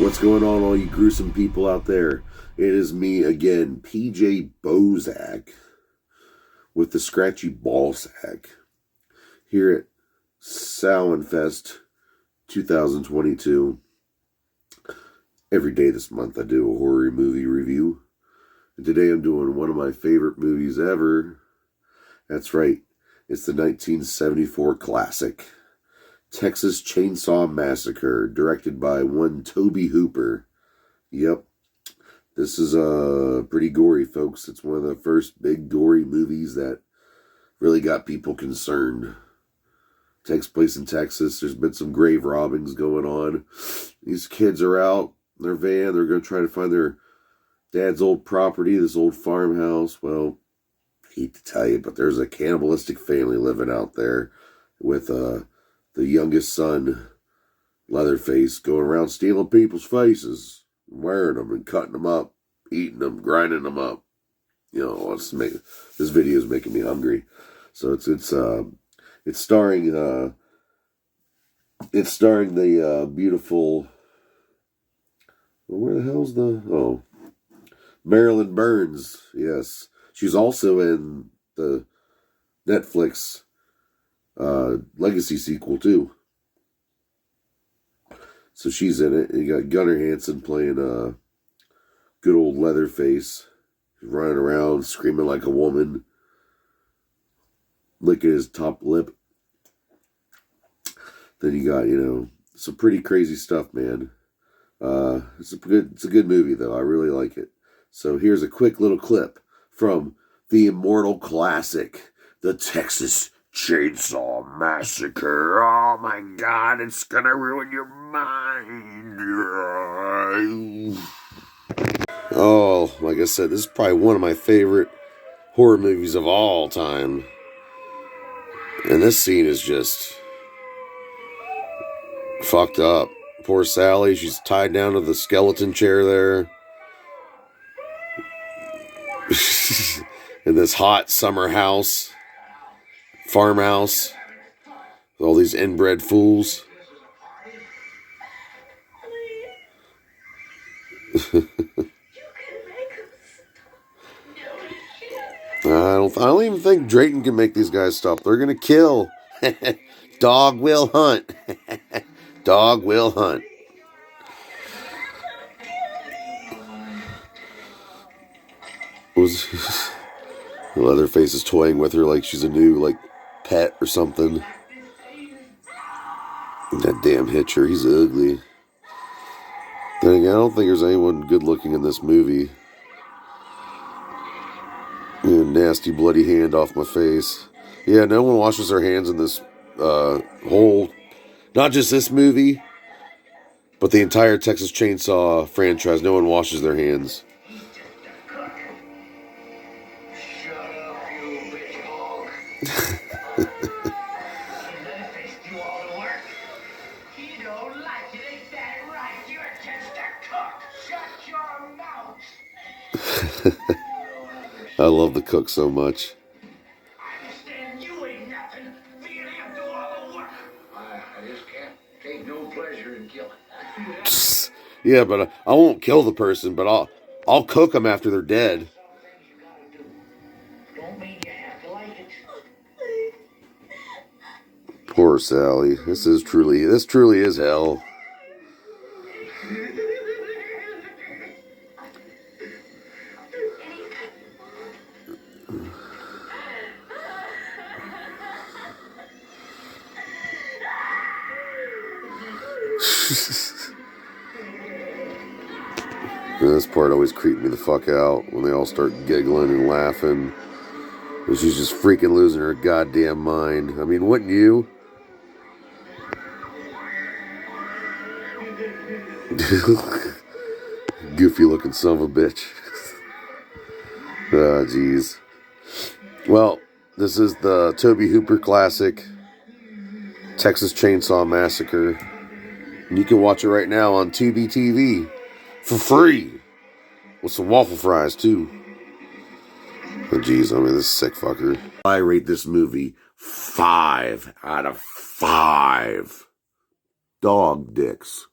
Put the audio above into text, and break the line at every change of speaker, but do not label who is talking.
What's going on, all you gruesome people out there? It is me again, PJ Bozak, with the Scratchy Ball Sack, here at Samhain Fest 2022. Every day this month I do a horror movie review. And today I'm doing one of my favorite movies ever. That's right, it's the 1974 classic, Texas Chainsaw Massacre, directed by one Tobe Hooper. Yep, this is pretty gory, folks. It's one of the first big gory movies that really got people concerned. It takes place in Texas. There's been some grave robbings going on. These kids are out in their van. They're going to try to find their dad's old property, this old farmhouse. Well, I hate to tell you, but there's a cannibalistic family living out there with the youngest son, Leatherface, going around stealing people's faces, wearing them and cutting them up, eating them, grinding them up. You know, this video is making me hungry. So it's starring the beautiful, well, where the hell's Marilyn Burns. Yes, she's also in the Netflix Legacy sequel too. So she's in it. And you got Gunnar Hansen playing good old Leatherface. He's running around screaming like a woman, licking his top lip. Then you got, some pretty crazy stuff, man. It's a good movie though. I really like it. So here's a quick little clip from the immortal classic, the Texas Chainsaw Massacre. Oh my God, it's gonna ruin your mind. Oh, like I said, this is probably one of my favorite horror movies of all time. And this scene is just fucked up. Poor Sally, she's tied down to the skeleton chair there. In this hot summer house. Farmhouse with all these inbred fools. I don't even think Drayton can make these guys stop. They're gonna kill. Dog will hunt. Dog will hunt. Leatherface is toying with her like she's a new pet or something. That damn Hitcher, he's ugly. Then again, I don't think there's anyone good looking in this movie. Nasty bloody hand off my face. Yeah, no one washes their hands in this whole, not just this movie, but the entire Texas Chainsaw franchise. No one washes their hands. I love the cook so much.
I understand you ain't nothing. Me and him do all the work. I just can't take no pleasure in killing.
Yeah, but I won't kill the person, but I'll cook them after they're dead.
Don't mean you have to like it.
Poor Sally. This truly is hell. This part always creeped me the fuck out when they all start giggling and laughing. And she's just freaking losing her goddamn mind. I mean, wouldn't you? Goofy looking son of a bitch. Ah, jeez. Well, this is the Tobe Hooper classic, Texas Chainsaw Massacre. And you can watch it right now on Tubi TV for free with some waffle fries too. Oh, geez, this sick fucker. I rate this movie 5 out of 5 dog dicks.